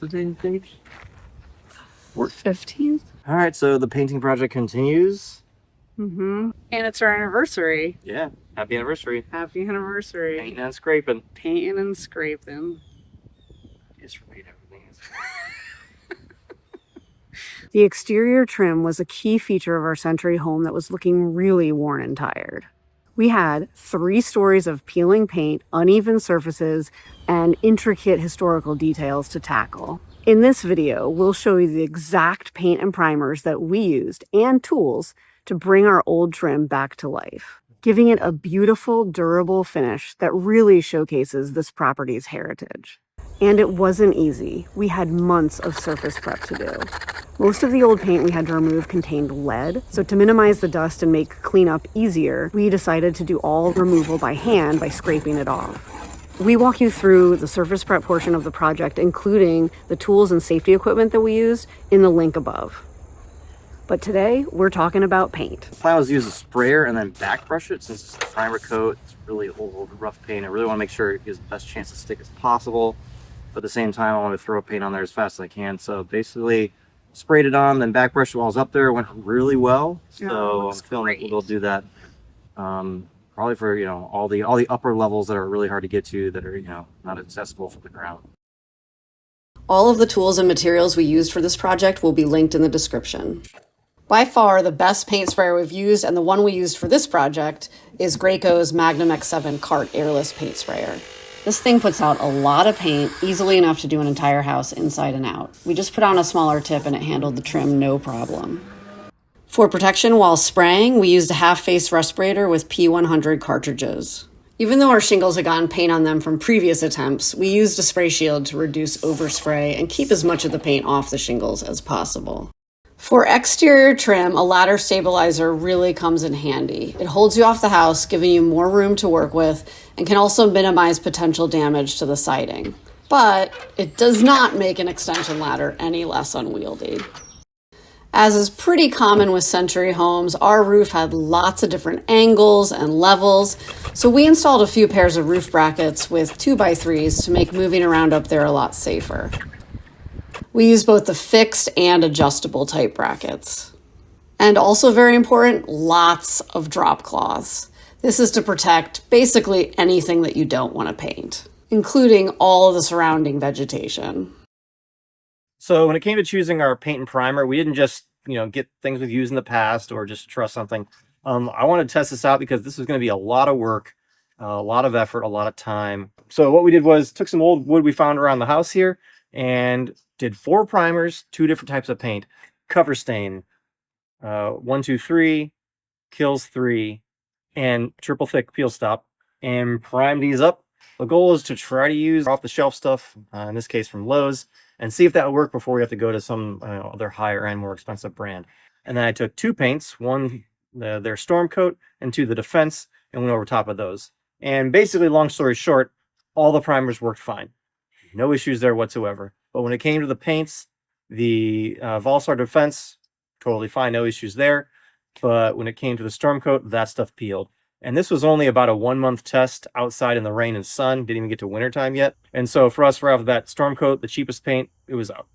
today's date? 15th. All right, so the painting project continues. And it's our anniversary. Yeah, happy anniversary. Happy anniversary. Painting and scraping. Painting and scraping. Just repeat everything. The exterior trim was a key feature of our Century home that was looking really worn and tired. We had 3 stories of peeling paint, uneven surfaces, and intricate historical details to tackle. In this video, we'll show you the exact paint and primers that we used and tools to bring our old trim back to life, giving it a beautiful, durable finish that really showcases this property's heritage. And it wasn't easy. We had months of surface prep to do. Most of the old paint we had to remove contained lead, so to minimize the dust and make cleanup easier, we decided to do all removal by hand by scraping it off. We walk you through the surface prep portion of the project, including the tools and safety equipment that we used, in the link above. But today, we're talking about paint. The plan was to use a sprayer and then back brush it. Since it's a primer coat, it's really old, rough paint. I really want to make sure it gives the best chance to stick as possible. But at the same time, I want to throw paint on there as fast as I can. So basically, sprayed it on, then back brushed it while I was up there. It went really well. So I'm feeling like we'll do that probably for, you know, all the upper levels that are really hard to get to, that are, you know, not accessible from the ground. All of the tools and materials we used for this project will be linked in the description. By far, the best paint sprayer we've used, and the one we used for this project, is Graco's Magnum X7 Cart Airless Paint Sprayer. This thing puts out a lot of paint, easily enough to do an entire house inside and out. We just put on a smaller tip and it handled the trim no problem. For protection while spraying, we used a half-face respirator with P100 cartridges. Even though our shingles had gotten paint on them from previous attempts, we used a spray shield to reduce overspray and keep as much of the paint off the shingles as possible. For exterior trim, a ladder stabilizer really comes in handy. It holds you off the house, giving you more room to work with, and can also minimize potential damage to the siding. But it does not make an extension ladder any less unwieldy. As is pretty common with Century homes, our roof had lots of different angles and levels, so we installed a few pairs of roof brackets with 2x3s to make moving around up there a lot safer. We use both the fixed and adjustable type brackets. And also very important, lots of drop cloths. This is to protect basically anything that you don't want to paint, including all of the surrounding vegetation. So when it came to choosing our paint and primer, we didn't just, you know, get things we've used in the past or just trust something. I wanted to test this out because this was going to be a lot of work, a lot of effort, a lot of time. So what we did was took some old wood we found around the house here and did 4 primers, 2 different types of paint, cover stain, 123, KILZ 3, and triple thick peel stop, and prime these up. The goal is to try to use off the shelf stuff, in this case from Lowe's, and see if that will work before we have to go to some other higher end, more expensive brand. And then I took 2 paints, one their storm coat and 2 the defense, and went over top of those. And basically, long story short, all the primers worked fine. No issues there whatsoever. But when it came to the paints, the Volstar Defense, totally fine, no issues there. But when it came to the storm coat, that stuff peeled. And this was only about a 1-month test outside in the rain and sun. Didn't even get to wintertime yet. And so for us, right off the bat, storm coat, the cheapest paint, it was out.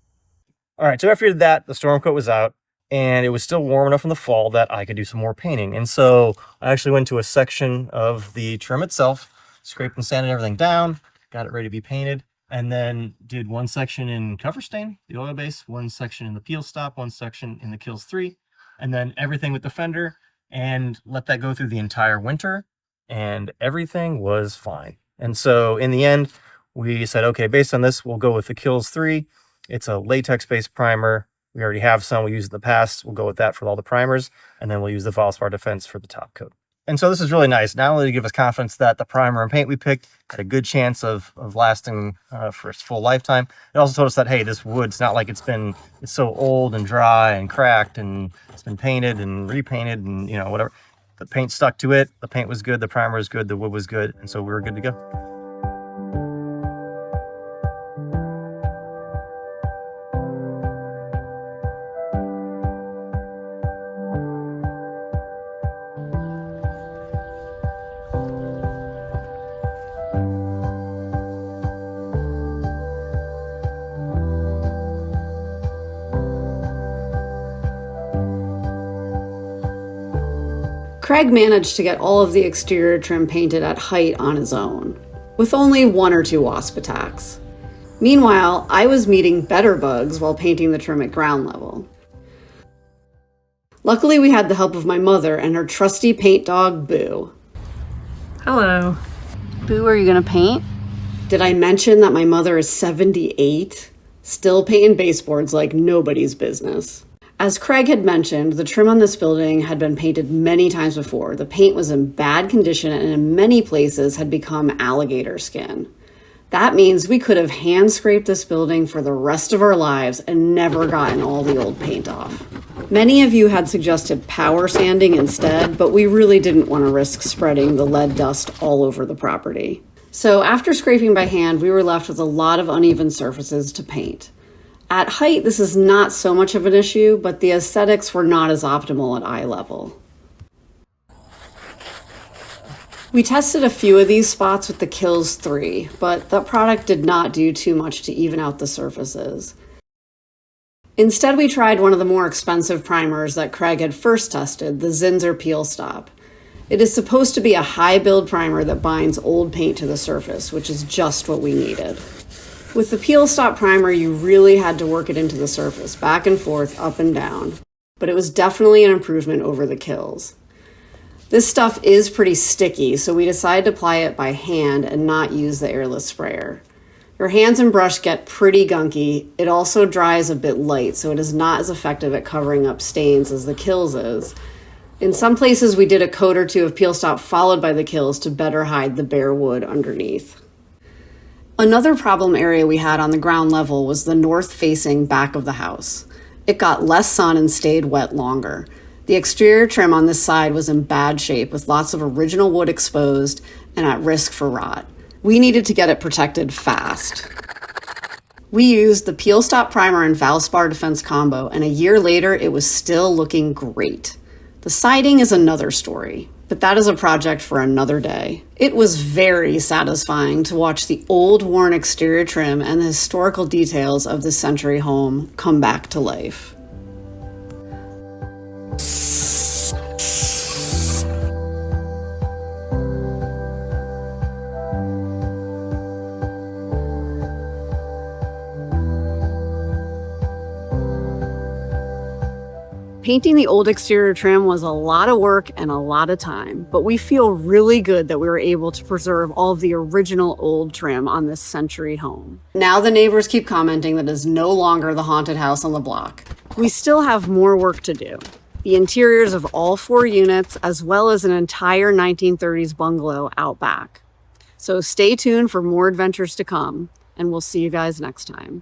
All right, so after we did that, the storm coat was out. And it was still warm enough in the fall that I could do some more painting. And so I actually went to a section of the trim itself, scraped and sanded everything down, got it ready to be painted. And then did 1 section in cover stain, the oil base, 1 section in the peel stop, 1 section in the KILZ 3, and then everything with the fender, and let that go through the entire winter, and everything was fine. And so in the end, we said, okay, based on this, we'll go with the KILZ 3. It's a latex-based primer. We already have some we used in the past. We'll go with that for all the primers, and then we'll use the Valspar Defense for the top coat. And so this is really nice, not only to give us confidence that the primer and paint we picked had a good chance of lasting for its full lifetime. It also told us that, hey, this wood's not like it's so old and dry and cracked, and it's been painted and repainted and, you know, whatever. The paint stuck to it. The paint was good. The primer was good. The wood was good. And so we were good to go. Craig managed to get all of the exterior trim painted at height on his own, with only 1 or 2 wasp attacks. Meanwhile, I was meeting better bugs while painting the trim at ground level. Luckily, we had the help of my mother and her trusty paint dog, Boo. Hello. Boo, are you gonna paint? Did I mention that my mother is 78? Still painting baseboards like nobody's business. As Craig had mentioned, the trim on this building had been painted many times before. The paint was in bad condition and in many places had become alligator skin. That means we could have hand scraped this building for the rest of our lives and never gotten all the old paint off. Many of you had suggested power sanding instead, but we really didn't want to risk spreading the lead dust all over the property. So after scraping by hand, we were left with a lot of uneven surfaces to paint. At height, this is not so much of an issue, but the aesthetics were not as optimal at eye level. We tested a few of these spots with the KILZ 3, but that product did not do too much to even out the surfaces. Instead, we tried one of the more expensive primers that Craig had first tested, the Zinsser Peel Stop. It is supposed to be a high build primer that binds old paint to the surface, which is just what we needed. With the Peel Stop primer, you really had to work it into the surface, back and forth, up and down, but it was definitely an improvement over the KILZ. This stuff is pretty sticky, so we decided to apply it by hand and not use the Airless sprayer. Your hands and brush get pretty gunky. It also dries a bit light, so it is not as effective at covering up stains as the KILZ is. In some places, we did a coat or two of Peel Stop followed by the KILZ to better hide the bare wood underneath. Another problem area we had on the ground level was the north-facing back of the house. It got less sun and stayed wet longer. The exterior trim on this side was in bad shape with lots of original wood exposed and at risk for rot. We needed to get it protected fast. We used the Peel Stop primer and Valspar Defense combo, and a year later it was still looking great. The siding is another story, but that is a project for another day. It was very satisfying to watch the old worn exterior trim and the historical details of this century home come back to life. Painting the old exterior trim was a lot of work and a lot of time, but we feel really good that we were able to preserve all of the original old trim on this century home. Now the neighbors keep commenting that it is no longer the haunted house on the block. We still have more work to do. The interiors of all 4 units, as well as an entire 1930s bungalow out back. So stay tuned for more adventures to come, and we'll see you guys next time.